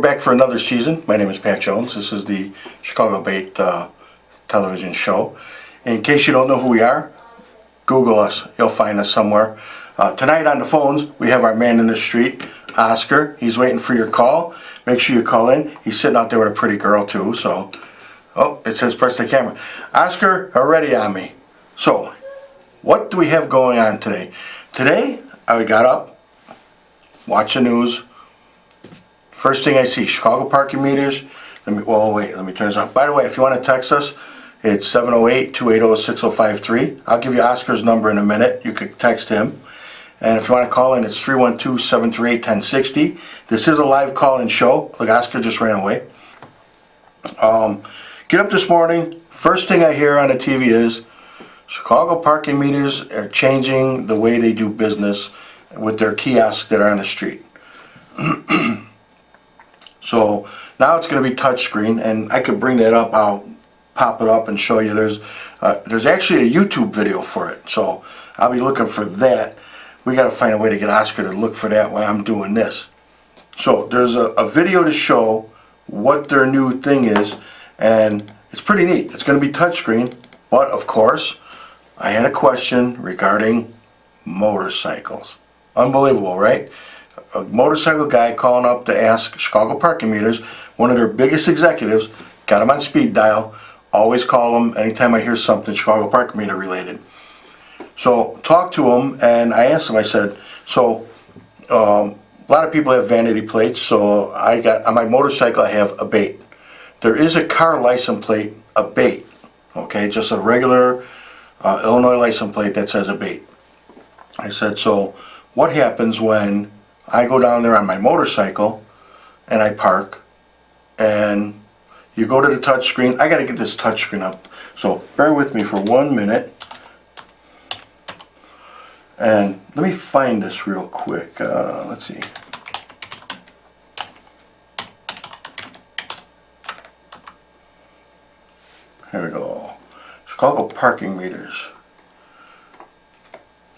we're back for another season. My name is Pat Jones. This is the Chicago A.B.A.T.E television show. In case you don't know who we are, Google us. You'll find us somewhere. Tonight on the phones, we have our man in the street, Oscar. He's waiting for your call. Make sure you call in. He's sitting out there with a pretty girl too, so... Oh, it says press the camera. Oscar, already on me. So, what do we have going on today? Today, I got up, watched the news. First thing I see, Chicago parking meters. Let me turn this off. By the way, if you want to text us, it's 708-280-6053. I'll give you Oscar's number in a minute. You could text him. And if you want to call in, it's 312-738-1060. This is a live call-in show. Look, Oscar just ran away. Get up this morning. First thing I hear on the TV is Chicago parking meters are changing the way they do business with their kiosks that are on the street. So now it's going to be touchscreen, and I could bring that up. I'll pop it up and show you. There's actually a YouTube video for it, so I'll be looking for that. We got to find a way to get Oscar to look for that while I'm doing this. So there's a video to show what their new thing is, and it's pretty neat. It's going to be touchscreen, but of course, I had a question regarding motorcycles. Unbelievable, right? A motorcycle guy calling up to ask Chicago parking meters, one of their biggest executives, got him on speed dial, always call him anytime I hear something Chicago parking meter related. So talked to him, and I asked him, I said, so a lot of people have vanity plates, so I got, on my motorcycle I have A.B.A.T.E. There is a car license plate, A.B.A.T.E., okay, just a regular Illinois license plate that says A.B.A.T.E. I said, so what happens when I go down there on my motorcycle and I park, and you go to the touch screen. I got to get this touch screen up, so bear with me for 1 minute. And let me find this real quick. Let's see. Here we go. Chicago parking meters.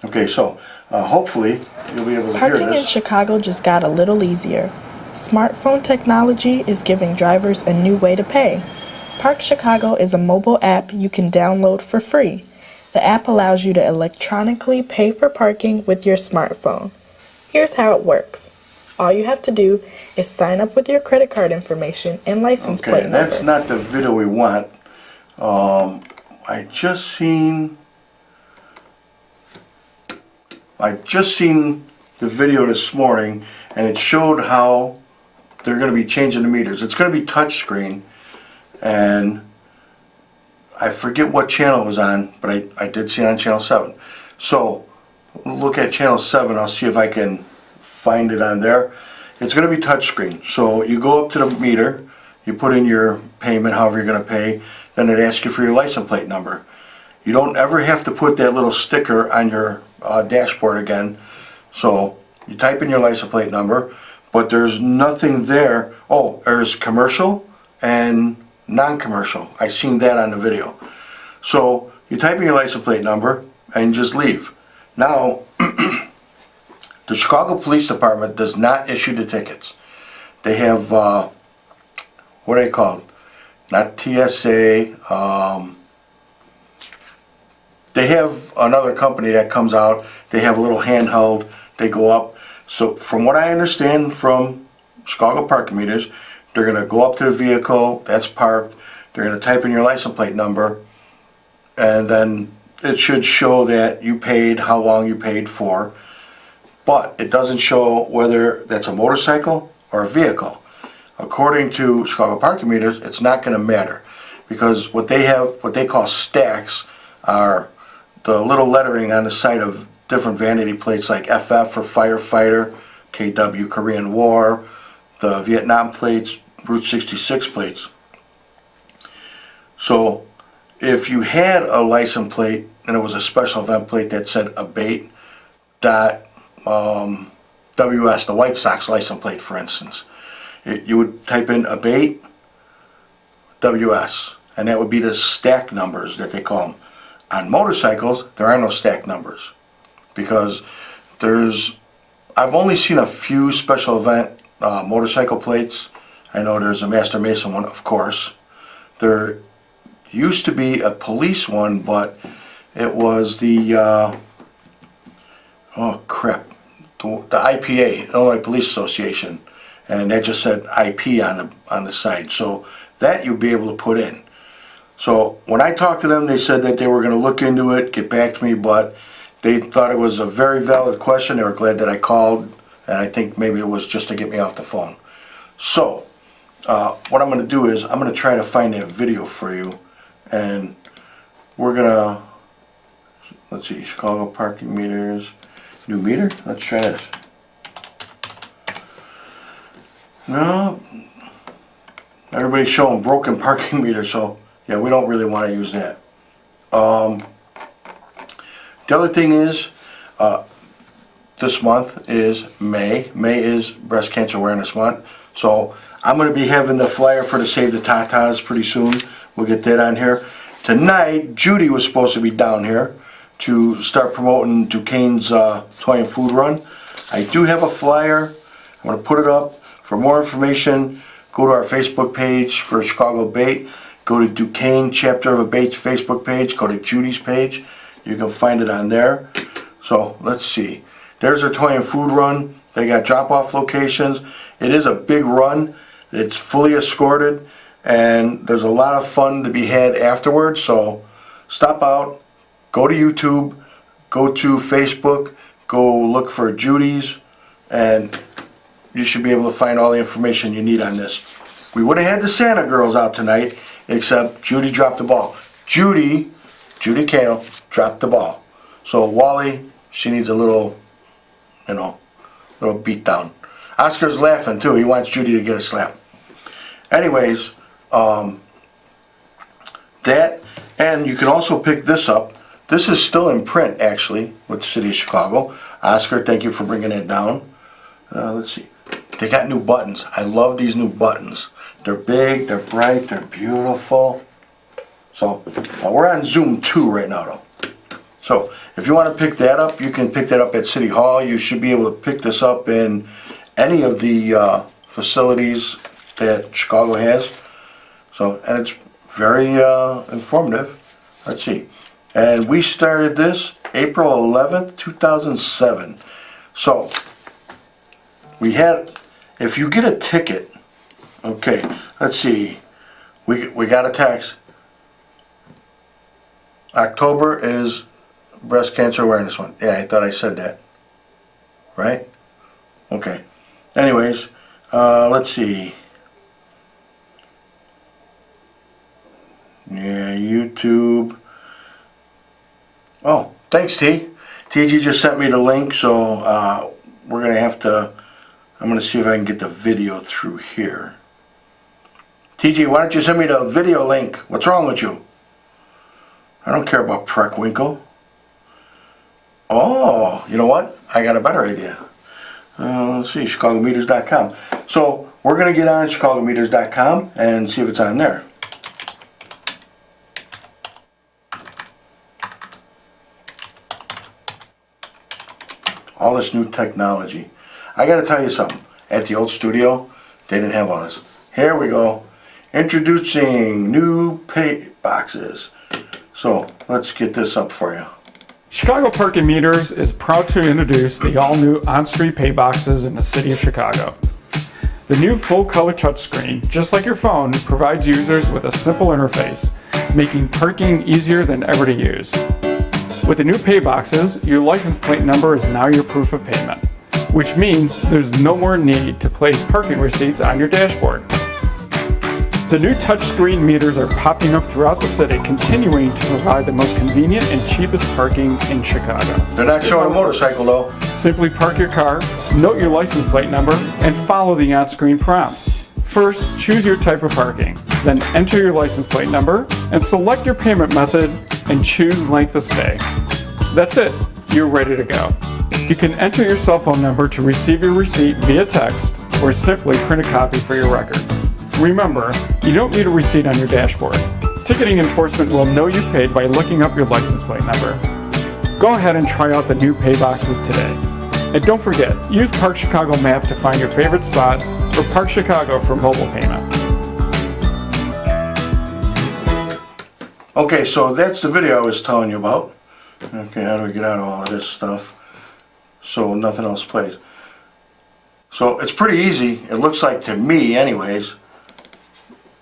Okay, so hopefully you'll be able to hear this. Parking in Chicago just got a little easier. Smartphone technology is giving drivers a new way to pay. Park Chicago is a mobile app you can download for free. The app allows you to electronically pay for parking with your smartphone. Here's how it works. All you have to do is sign up with your credit card information and license plate number. Okay, that's not the video we want. I just seen the video this morning, and it showed how they're going to be changing the meters. It's going to be touchscreen, and I forget what channel it was on, but I did see it on channel 7. So look at channel 7. I'll see if I can find it on there. It's going to be touchscreen. So you go up to the meter, you put in your payment, however you're going to pay, then it asks you for your license plate number. You don't ever have to put that little sticker on your dashboard again. So you type in your license plate number, but there's nothing there. Oh, there's commercial and non-commercial. I seen that on the video. So you type in your license plate number and just leave. Now, the Chicago Police Department does not issue the tickets. They have, what are they called? Not TSA. They have another company that comes out. They have a little handheld. They go up. So from what I understand from Chicago parking meters, they're going to go up to the vehicle that's parked. They're going to type in your license plate number, and then it should show that you paid, how long you paid for. But it doesn't show whether that's a motorcycle or a vehicle. According to Chicago parking meters, it's not going to matter, because what they have, what they call stacks, are the little lettering on the side of different vanity plates, like FF for firefighter, KW Korean War, the Vietnam plates, Route 66 plates. So if you had a license plate and it was a special event plate that said A.B.A.T.E. WS, the White Sox license plate, for instance, you would type in A.B.A.T.E. WS, and that would be the stack numbers that they call them. On motorcycles, there are no stack numbers, because I've only seen a few special event motorcycle plates I know there's a Master Mason one, of course. There used to be a police one, but it was the, oh crap, the IPA, Illinois Police Association, and that just said IP on the side. So that you'll be able to put in. So when I talked to them, they said that they were going to look into it, get back to me, but they thought it was a very valid question. They were glad that I called, and I think maybe it was just to get me off the phone. So what I'm going to do is I'm going to try to find that video for you, and we're going to, let's see, Chicago parking meters, new meter. Let's try this. No, everybody's showing broken parking meters, so yeah, we don't really want to use that. The other thing is, this month is May. May is Breast Cancer Awareness Month. So I'm going to be having the flyer for the Save the Tatas pretty soon. We'll get that on here. Tonight, Judy was supposed to be down here to start promoting Duquesne's Toy and Food Run. I do have a flyer. I'm going to put it up. For more information, go to our Facebook page for Chicago A.B.A.T.E. Go to Duquesne Chapter of A.B.A.T.E.'s Facebook page. Go to Judy's page. You can find it on there. So let's see. There's a Toy and Food Run. They got drop-off locations. It is a big run. It's fully escorted, and there's a lot of fun to be had afterwards. So stop out, go to YouTube, go to Facebook, go look for Judy's, and you should be able to find all the information you need on this. We would have had the Santa girls out tonight, except Judy dropped the ball. Judy Kale dropped the ball. So Wally, she needs a little, little beat down. Oscar's laughing too. He wants Judy to get a slap. Anyways, that, and you can also pick this up. This is still in print, actually, with the City of Chicago. Oscar, thank you for bringing it down. Let's see. They got new buttons. I love these new buttons. They're big, they're bright, they're beautiful. So, we're on Zoom 2 right now, though. So, if you want to pick that up, you can pick that up at City Hall. You should be able to pick this up in any of the facilities that Chicago has. So, and it's very informative. Let's see. And we started this April 11th, 2007. So, we had, if you get a ticket, okay, let's see, we got a text. October is Breast Cancer Awareness Month. Yeah, I thought I said that. Right? Okay. Anyways, let's see. Yeah, YouTube. Oh, thanks, T. TG just sent me the link, so we're going to have to, I'm going to see if I can get the video through here. TG, why don't you send me the video link? What's wrong with you? I don't care about Preckwinkle. Oh, you know what? I got a better idea. Let's see, chicagometers.com. So we're going to get on chicagometers.com and see if it's on there. All this new technology. I got to tell you something. At the old studio, they didn't have all this. Here we go. Introducing new pay boxes. So let's get this up for you. Chicago Parking Meters is proud to introduce the all-new on-street pay boxes in the city of Chicago. The new full-color touchscreen, just like your phone, provides users with a simple interface, making parking easier than ever to use. With the new pay boxes, your license plate number is now your proof of payment, which means there's no more need to place parking receipts on your dashboard. The new touchscreen meters are popping up throughout the city, continuing to provide the most convenient and cheapest parking in Chicago. They're not showing a motorcycle though. Simply park your car, note your license plate number, and follow the on-screen prompts. First, choose your type of parking. Then enter your license plate number and select your payment method and choose length of stay. That's it. You're ready to go. You can enter your cell phone number to receive your receipt via text or simply print a copy for your records. Remember, you don't need a receipt on your dashboard. Ticketing enforcement will know you paid by looking up your license plate number. Go ahead and try out the new pay boxes today. And don't forget, use Park Chicago Map to find your favorite spot or Park Chicago for mobile payment. Okay, so that's the video I was telling you about. Okay, how do we get out of all of this stuff so nothing else plays? So it's pretty easy, it looks like to me anyways.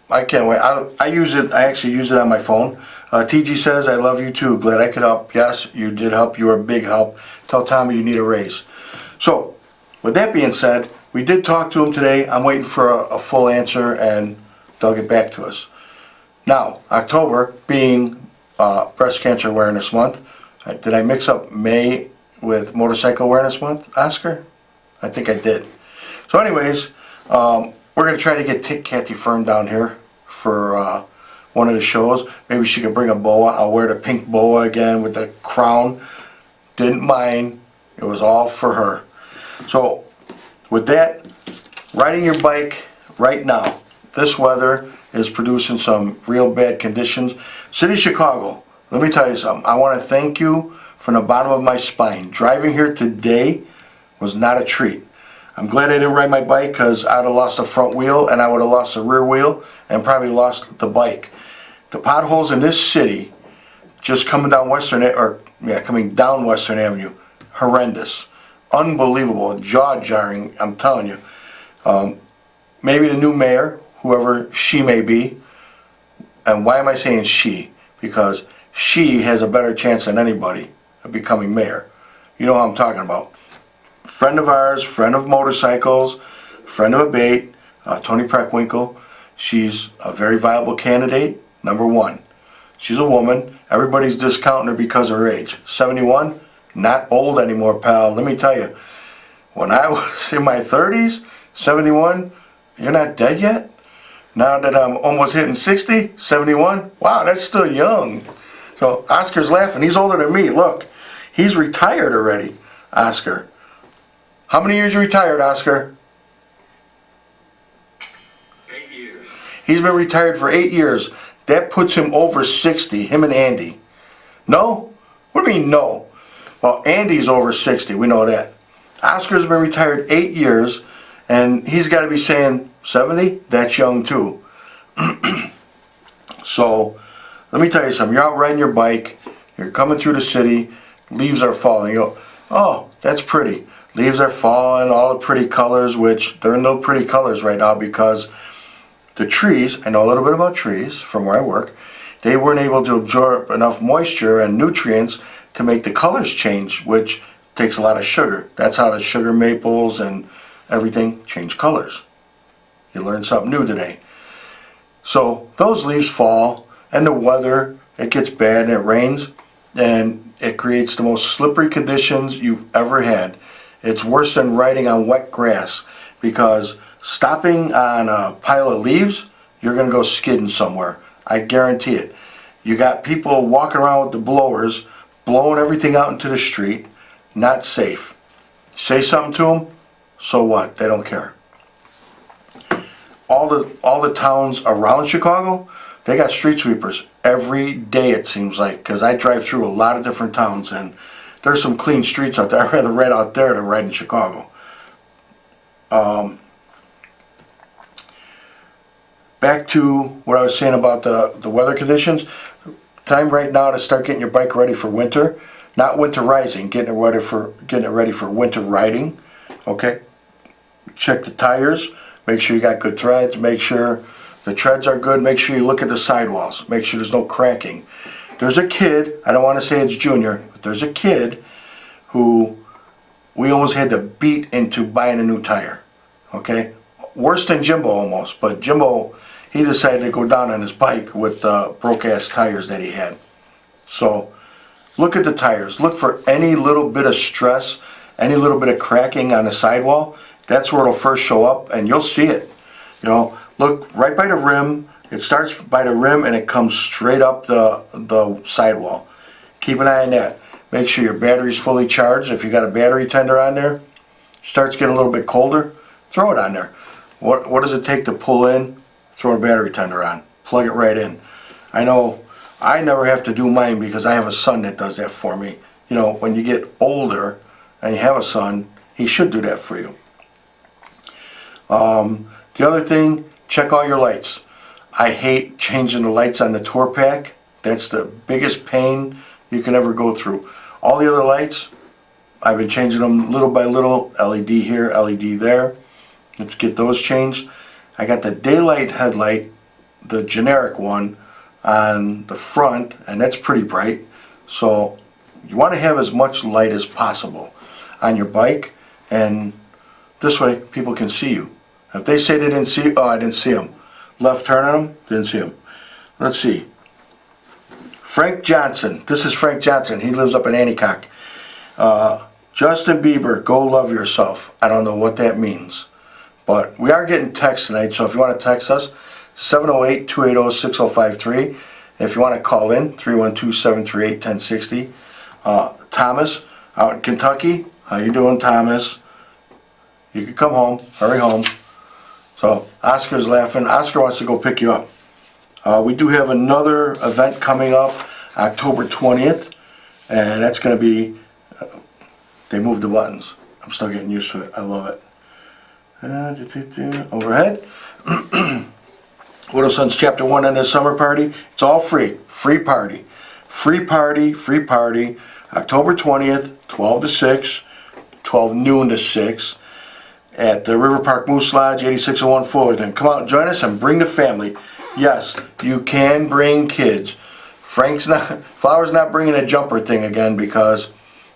I can't wait. I use it, I actually use it on my phone. TG says, I love you too, glad I could help. Yes, you did help, you are a big help. Tell Tommy you need a raise. So, with that being said, we did talk to him today. I'm waiting for a full answer and they'll get back to us. Now, October being Breast Cancer Awareness Month, did I mix up May with Motorcycle Awareness Month, Oscar? I think I did. So anyways, we're going to try to get Kathy Fern down here for one of the shows. Maybe she could bring a boa. I'll wear the pink boa again with the crown. Didn't mind. It was all for her. So with that, riding your bike right now, this weather is producing some real bad conditions. City of Chicago, let me tell you something. I want to thank you from the bottom of my spine. Driving here today was not a treat. I'm glad I didn't ride my bike because I'd have lost the front wheel and I would have lost the rear wheel and probably lost the bike. The potholes in this city, just coming down Western Avenue, horrendous, unbelievable, jaw-jarring. I'm telling you. Maybe the new mayor, whoever she may be, and why am I saying she? Because she has a better chance than anybody of becoming mayor. You know what I'm talking about. Friend of ours, friend of motorcycles, friend of A.B.A.T.E, Tony Preckwinkle. She's a very viable candidate, number one. She's a woman. Everybody's discounting her because of her age. 71, not old anymore, pal. Let me tell you, when I was in my 30s, 71, you're not dead yet? Now that I'm almost hitting 60, 71, wow, that's still young. So Oscar's laughing. He's older than me. Look, he's retired already, Oscar. How many years you retired, Oscar? 8 years. He's been retired for 8 years. That puts him over 60, him and Andy. No? What do you mean no? Well, Andy's over 60, we know that. Oscar's been retired 8 years, and he's got to be saying 70? That's young too. So, let me tell you something. You're out riding your bike, you're coming through the city, leaves are falling. You go, oh, that's pretty. Leaves are falling, all the pretty colors, which there are no pretty colors right now because the trees, I know a little bit about trees from where I work, they weren't able to absorb enough moisture and nutrients to make the colors change, which takes a lot of sugar. That's how the sugar maples and everything change colors. You learned something new today. So those leaves fall and the weather, it gets bad and it rains and it creates the most slippery conditions you've ever had. It's worse than riding on wet grass because stopping on a pile of leaves, you're going to go skidding somewhere. I guarantee it. You got people walking around with the blowers, blowing everything out into the street. Not safe. Say something to them, so what? They don't care. All the towns around Chicago, they got street sweepers every day it seems like, because I drive through a lot of different towns and there's some clean streets out there. I'd rather ride out there than ride in Chicago. Back to what I was saying about the weather conditions. Time right now to start getting your bike ready for winter. Not winterizing, getting it ready for winter riding. Okay? Check the tires. Make sure you got good treads. Make sure the treads are good. Make sure you look at the sidewalls. Make sure there's no cracking. There's a kid, I don't want to say it's Junior, but there's a kid who we almost had to beat into buying a new tire. Okay? Worse than Jimbo almost, but Jimbo, he decided to go down on his bike with the broke-ass tires that he had. So, look at the tires. Look for any little bit of stress, any little bit of cracking on the sidewall. That's where it'll first show up, and you'll see it. You know, look right by the rim. It starts by the rim and it comes straight up the sidewall. Keep an eye on that. Make sure your battery's fully charged. If you got a battery tender on there, starts getting a little bit colder, throw it on there. What does it take to pull in? Throw a battery tender on. Plug it right in. I know I never have to do mine because I have a son that does that for me. You know, when you get older and you have a son, he should do that for you. The other thing, check all your lights. I hate changing the lights on the tour pack. That's the biggest pain you can ever go through. All the other lights, I've been changing them little by little. LED here, LED there. Let's get those changed. I got the daylight headlight, the generic one, on the front, and that's pretty bright. So you want to have as much light as possible on your bike, and this way people can see you. If they say they didn't see you, oh, I didn't see them. Left turn on them, didn't see them. Let's see. Frank Johnson. This is Frank Johnson. He lives up in Antioch. Justin Bieber, go love yourself. I don't know what that means. But we are getting texts tonight, so if you want to text us, 708-280-6053. If you want to call in, 312-738-1060. Thomas, out in Kentucky. How you doing, Thomas? You can come home. Hurry home. So, Oscar's laughing. Oscar wants to go pick you up. We do have another event coming up October 20th, and that's going to be, they moved the buttons. I'm still getting used to it. I love it. Overhead. Widow Sons Chapter 1 and the summer party. It's all free. Free party. Free party, free party. October 20th, 12 to 6, 12 noon to 6, at the River Park Moose Lodge, 8601 Fullerton. Come out and join us and bring the family. Yes, you can bring kids. Flower's not bringing a jumper thing again, because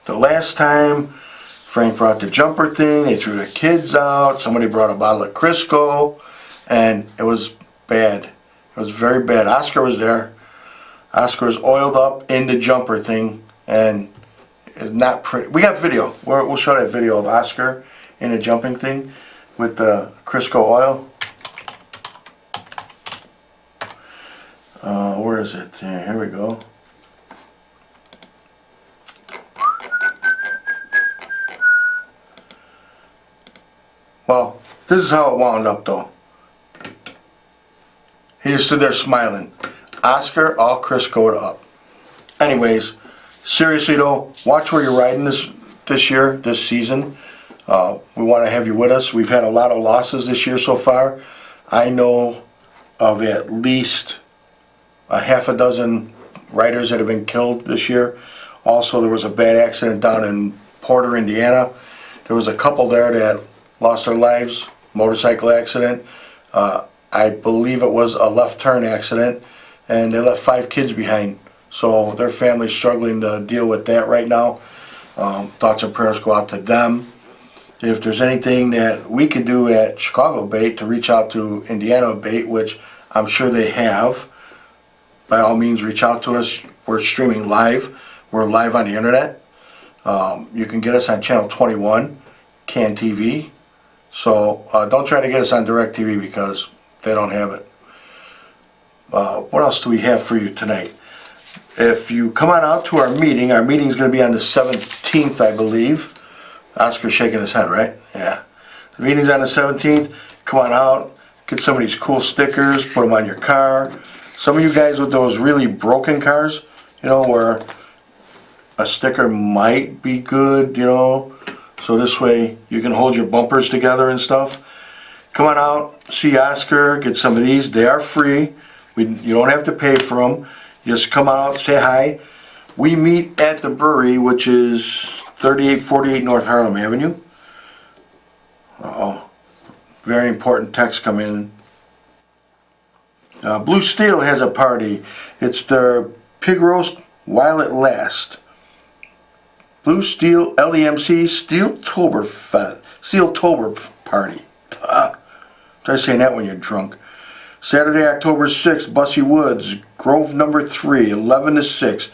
the last time Frank brought the jumper thing, they threw the kids out, somebody brought a bottle of Crisco, and it was bad. It was very bad. Oscar was there. Oscar was oiled up in the jumper thing, and it's not pretty. We got video. We'll show that video of Oscar in a jumping thing with the Crisco oil. Where is it? Yeah, here we go. Well, this is how it wound up though. He just stood there smiling. Oscar all Crisco'd up. Anyways, seriously though, watch where you're riding this year, this season. We want to have you with us. We've had a lot of losses this year so far. I know of at least a half a dozen riders that have been killed this year. Also, there was a bad accident down in Porter, Indiana. There was a couple there that lost their lives, motorcycle accident. I believe it was a left turn accident, and they left 5 kids behind. So their family's struggling to deal with that right now. Thoughts and prayers go out to them. If there's anything that we could do at Chicago A.B.A.T.E to reach out to Indiana A.B.A.T.E, which I'm sure they have, by all means reach out to us. We're streaming live. We're live on the internet. You can get us on channel 21, CAN TV. So don't try to get us on DirecTV because they don't have it. What else do we have for you tonight? If you come on out to our meeting's going to be on the 17th, I believe. Oscar's shaking his head, right? Yeah. The meeting's on the 17th. Come on out. Get some of these cool stickers. Put them on your car. Some of you guys with those really broken cars, you know, where a sticker might be good, you know. So this way you can hold your bumpers together and stuff. Come on out. See Oscar. Get some of these. They are free. You don't have to pay for them. Just come out. Say hi. We meet at the brewery, which is 3848 North Harlem Avenue. Uh-oh. Very important text come in. Blue Steel has a party. It's their pig roast while it lasts. Blue Steel LEMC Steeltober party. Try saying that when you're drunk. Saturday, October 6th, Bussy Woods, Grove number 3, 11 to 6.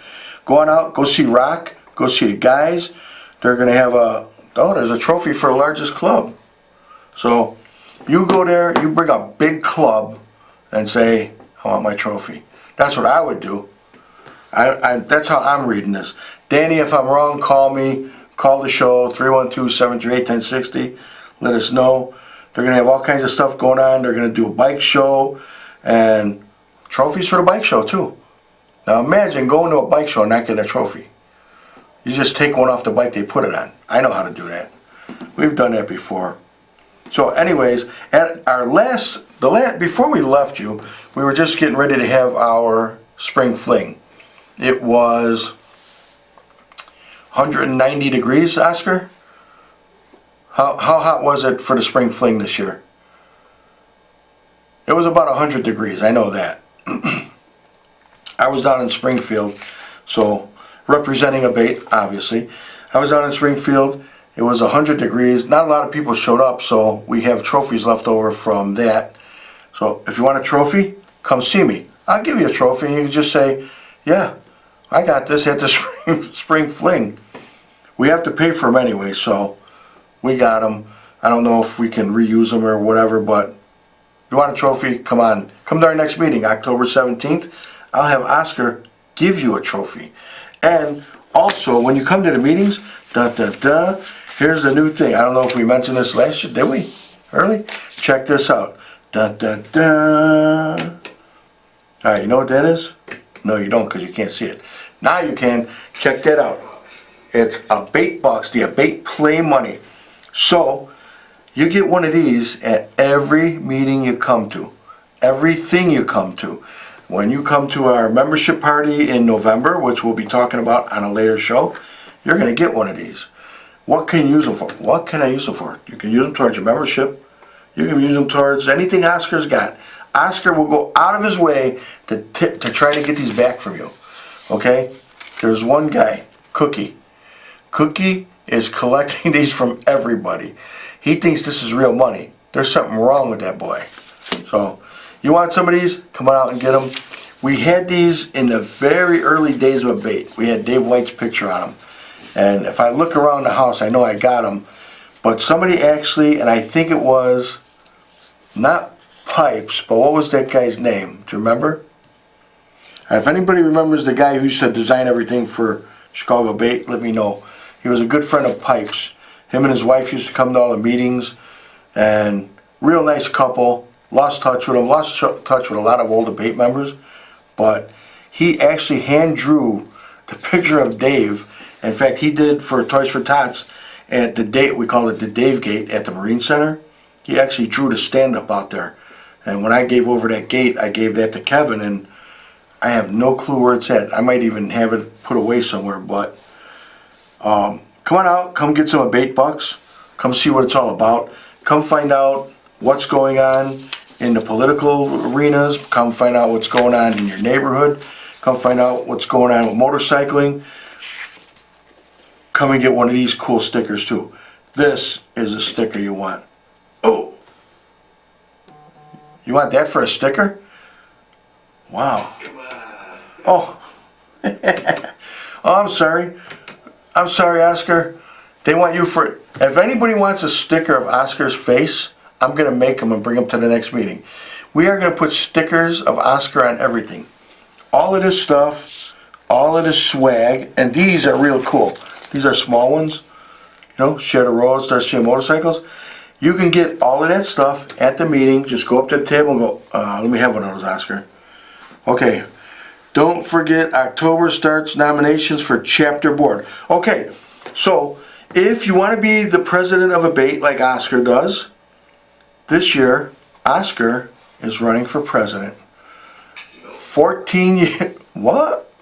Go on out, go see Rock, go see the guys. They're going to have there's a trophy for the largest club. So you go there, you bring a big club and say, I want my trophy. That's what I would do. That's how I'm reading this. Danny, if I'm wrong, call me. Call the show, 312-738-1060. Let us know. They're going to have all kinds of stuff going on. They're going to do a bike show and trophies for the bike show too. Now imagine going to a bike show and not getting a trophy. You just take one off the bike they put it on. I know how to do that. We've done that before. So anyways, at our before we left you, we were just getting ready to have our spring fling. It was 190 degrees, Oscar. How hot was it for the spring fling this year? It was about 100 degrees, I know that. I was down in Springfield, so representing A.B.A.T.E, obviously. I was down in Springfield, it was 100 degrees. Not a lot of people showed up, so we have trophies left over from that. So if you want a trophy, come see me. I'll give you a trophy, and you can just say, yeah, I got this at the spring fling. We have to pay for them anyway, so we got them. I don't know if we can reuse them or whatever, but if you want a trophy, come on. Come to our next meeting, October 17th. I'll have Oscar give you a trophy. And also, when you come to the meetings, here's the new thing. I don't know if we mentioned this last year. Did we? Early? Check this out. Alright, you know what that is? No, you don't, because you can't see it. Now you can. Check that out. It's A.B.A.T.E bucks, the A.B.A.T.E play money. So, you get one of these at every meeting you come to. Everything you come to. When you come to our membership party in November, which we'll be talking about on a later show, you're going to get one of these. What can you use them for? What can I use them for? You can use them towards your membership. You can use them towards anything Oscar's got. Oscar will go out of his way to try to get these back from you. Okay? There's one guy, Cookie. Cookie is collecting these from everybody. He thinks this is real money. There's something wrong with that boy. So, you want some of these? Come on out and get them. We had these in the very early days of A.B.A.T.E. We had Dave White's picture on them. And if I look around the house, I know I got them. But somebody actually, and I think it was not Pipes, but what was that guy's name? Do you remember? And if anybody remembers the guy who used to design everything for Chicago A.B.A.T.E, let me know. He was a good friend of Pipes. Him and his wife used to come to all the meetings, and real nice couple. Lost touch with him, lost touch with a lot of old A.B.A.T.E members, but he actually hand drew the picture of Dave. In fact, he did for Toys for Tots at the date, we call it the Dave Gate at the Marine Center. He actually drew the stand-up out there. And when I gave over that gate, I gave that to Kevin, and I have no clue where it's at. I might even have it put away somewhere, but come on out, come get some A.B.A.T bucks, come see what it's all about, come find out what's going on in the political arenas, come find out what's going on in your neighborhood, come find out what's going on with motorcycling. Come and get one of these cool stickers too. This is a sticker you want. Oh, you want that for a sticker? Wow. Oh, oh, I'm sorry. I'm sorry, Oscar. They want you for, if anybody wants a sticker of Oscar's face, I'm going to make them and bring them to the next meeting. We are going to put stickers of Oscar on everything. All of this stuff, all of this swag, and these are real cool. These are small ones. You know, share the road, start seeing motorcycles. You can get all of that stuff at the meeting. Just go up to the table and go, let me have one of those, Oscar. Okay. Don't forget, October starts nominations for chapter board. Okay, so if you want to be the president of A.B.A.T like Oscar does, this year, Oscar is running for president. 14 years, what?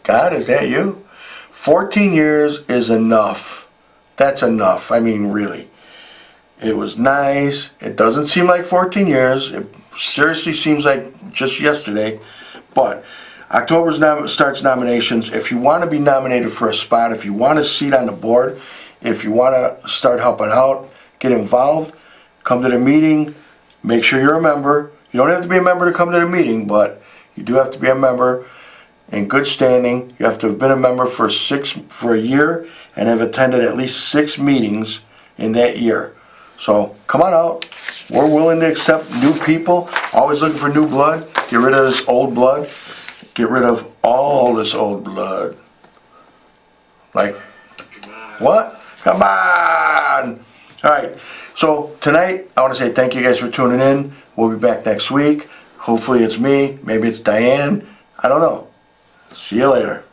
God, is that you? 14 years is enough. That's enough, I mean really. It was nice. It doesn't seem like 14 years. It seriously seems like just yesterday. But October starts nominations. If you want to be nominated for a spot, if you want a seat on the board, if you want to start helping out, get involved, come to the meeting, make sure you're a member. You don't have to be a member to come to the meeting, but you do have to be a member in good standing. You have to have been a member for a year and have attended at least 6 meetings in that year. So come on out. We're willing to accept new people. Always looking for new blood. Get rid of this old blood. Get rid of all this old blood. Like, what? Come on! Alright, so tonight I want to say thank you guys for tuning in. We'll be back next week. Hopefully it's me. Maybe it's Diane. I don't know. See you later.